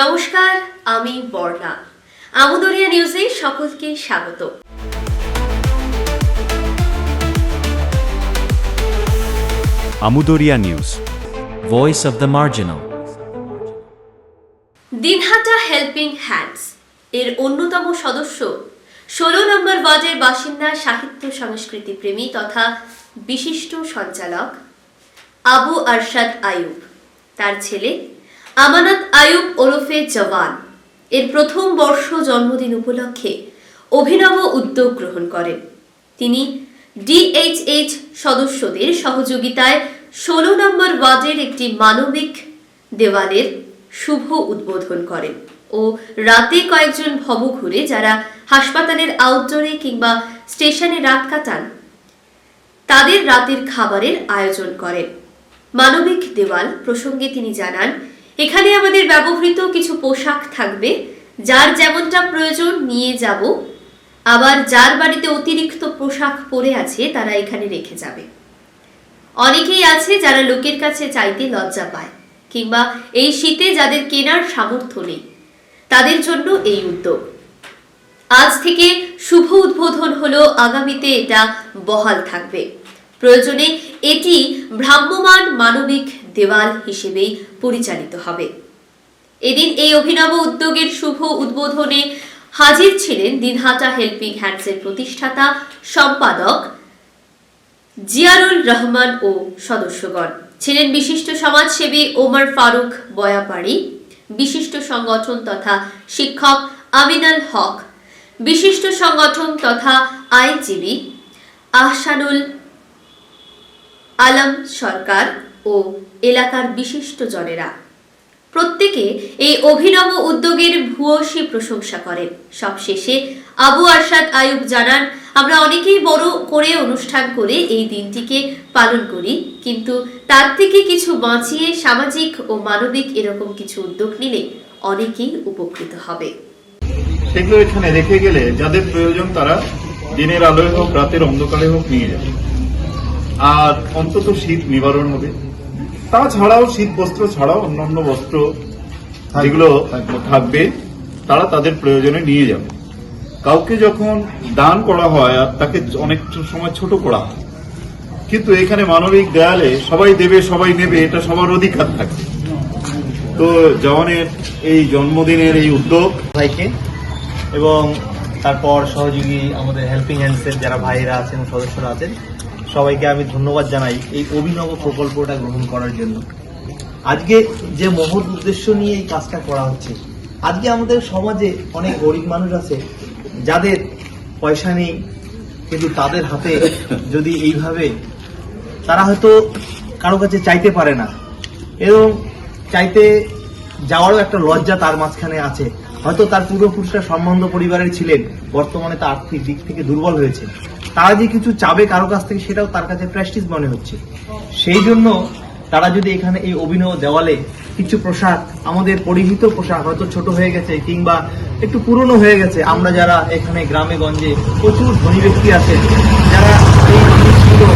নমস্কার, আমি বর্ণা। আমুদরিয়া নিউজে সকলকে স্বাগত। Amudariya news, Voice of the Marginal. Dinhata helping hands এর অন্যতম সদস্য ১৬ নম্বর ওয়ার্ডের বাসিন্দা সাহিত্য সংস্কৃতি প্রেমী তথা বিশিষ্ট সঞ্চালক আবু আরশাদ আয়ুব, তার ছেলে আমানত আয়ুব ওরফে জওয়ান এর প্রথম বর্ষ জন্মদিন উপলক্ষে অভিনব উদ্যোগ গ্রহণ করেন। তিনি ডিএইচএইচ সদস্যদের সহযোগিতায় ১৬ নম্বর ওয়ার্ডের একটি মানবিক দেওয়ালের শুভ উদ্বোধন করেন ও রাতে কয়েকজন ভবঘুরে যারা হাসপাতালের আউটডোরে কিংবা স্টেশনে রাত কাটান তাদের রাতের খাবারের আয়োজন করেন। মানবিক দেওয়াল প্রসঙ্গে তিনি জানান, এখানে আমাদের ব্যবহৃত কিছু পোশাক থাকবে, যার যেমনটা প্রয়োজন নিয়ে যাব, আবার যার বাড়িতে অতিরিক্ত পোশাক পরে আছে তারা এখানে রেখে যাবে। অনেকেই আছে যারা লোকের কাছে চাইতে লজ্জা পায় কিংবা এই শীতে যাদের কেনার সামর্থ্য নেই, তাদের জন্য এই উদ্যোগ। আজ থেকে শুভ উদ্বোধন হলো, আগামীতে এটা বহাল থাকবে। প্রয়োজনে এটি ভ্রাম্যমাণ মানবিক দেওয়াল হিসেবেই পরিচালিত হবে। এদিন এই অভিনব উদ্যোগের শুভ উদ্বোধনে হাজির ছিলেন দিনহাটা হেল্পিং হ্যান্ডসের প্রতিষ্ঠাতা সম্পাদক জিয়ারুল রহমান ও সদস্যগণ। ছিলেন বিশিষ্ট সমাজসেবী ওমর ফারুক বয়াপাড়ি, বিশিষ্ট সংগঠন তথা শিক্ষক আমিনাল হক, বিশিষ্ট সংগঠন তথা আইনজীবী আহসানুল আলম সরকার ও এলাকার বিশিষ্ট জনেরা। প্রত্যেকে এই অভিনব উদ্যোগের ভূয়সী প্রশংসা করেন। সবশেষে আবু আরশাদ আয়ুব জানান, আমরা অনেকেই বড় করে অনুষ্ঠান করে এই দিনটিকে পালন করি, কিন্তু তার থেকে কিছু বাঁচিয়ে সামাজিক ও মানবিক এরকম কিছু উদ্যোগ নিলে অনেকেই উপকৃত হবে। সেগুলো এখানে রেখে গেলে যাদের প্রয়োজন তারা দিনের আলোয় হোক রাতের অন্ধকারে হোক নিয়ে যাবে, আর অন্তত শীত নিবারণ হবে। তাছাড়াও শীত বস্ত্র ছাড়াও অন্যান্য বস্ত্র যেগুলো থাকবে তারা তাদের প্রয়োজনে নিয়ে যাবে। কাউকে যখন দান করা হয় আর তাকে অনেক সময় ছোট করা হয়, কিন্তু এখানে মানবিক দেয়ালে সবাই দেবে সবাই নেবে, এটা সবার অধিকার থাকে। তো জওয়ানের এই জন্মদিনের এই উদ্যোগ ভাইকে এবং তারপর সহযোগী আমাদের হেল্পিং হ্যান্ডসের যারা ভাইয়েরা আছেন সদস্যরা আছেন সবাইকে আমি ধন্যবাদ জানাই এই অভিনব প্রকল্পটা গ্রহণ করার জন্য। আজকে যে মহৎ উদ্দেশ্য নিয়ে এই কাজটা করা হচ্ছে, আজকে আমাদের সমাজে অনেক গরিব মানুষ আছে যাদের পয়সা নেই, কিন্তু তাদের হাতে যদি এইভাবে তারা হয়তো কারো কাছে চাইতে পারে না এবং চাইতে যাওয়ারও একটা লজ্জা তার মাঝখানে আছে। হয়তো তার পূর্বপুরুষরা সম্বন্ধ পরিবারের ছিলেন, বর্তমানে তার আর্থিক দিক থেকে দুর্বল হয়েছে, তারা যে কিছু চাবে কারো কাছ থেকে সেটাও তার কাছে প্রেস্টিজ মনে হচ্ছে। সেই জন্য তারা যদি এখানে এই অভিনব দেওয়ালে কিছু পোশাক, আমাদের পরিহিত পোশাক হয়তো ছোট হয়ে গেছে কিংবা একটু পুরনো হয়ে গেছে, আমরা যারা এখানে গ্রামে গঞ্জে প্রচুর ধনী ব্যক্তি আছেন যারা এই জিনিসগুলো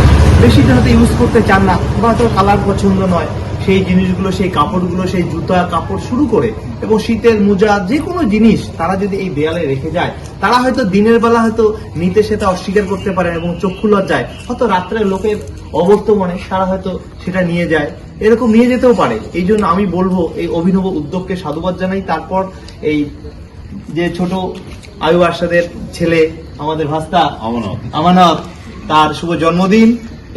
বেশি হয়তো ইউজ করতে চান না বা হয়তো কালার পছন্দ নয়, সেই জিনিসগুলো, সেই কাপড়গুলো, সেই জুতা কাপড় শুরু করে এবং শীতের মোজা যে কোনো জিনিস তারা যদি এই দেয়ালে রেখে যায়, তারা হয়তো দিনের বেলা হয়তো নিতে সেটা অস্বীকার করতে পারে এবং চক্ষু লজ্জায় হয়তো রাত্রে লোকের অবর্তমানে তারা হয়তো সেটা নিয়ে যায়, এরকম নিয়ে যেতেও পারে। এই জন্য আমি বলবো এই অভিনব উদ্যোগকে সাধুবাদ জানাই। তারপর এই যে ছোট আয়ুব আরশাদের ছেলে আমাদের ভাস্তা আমানত, তার শুভ জন্মদিন।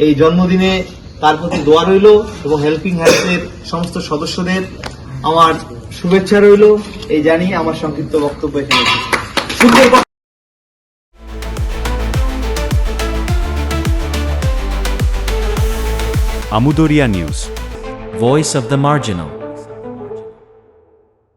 এই জন্মদিনে তার প্রতি দোয়া রইল এবং হেল্পিং হ্যান্ডসের সমস্ত সদস্যদের আমার শুভেচ্ছা রইল। এই জানিয়ে আমার সংক্ষিপ্ত বক্তব্য এখানে আমুদরিয়া news, Voice of the Marginal.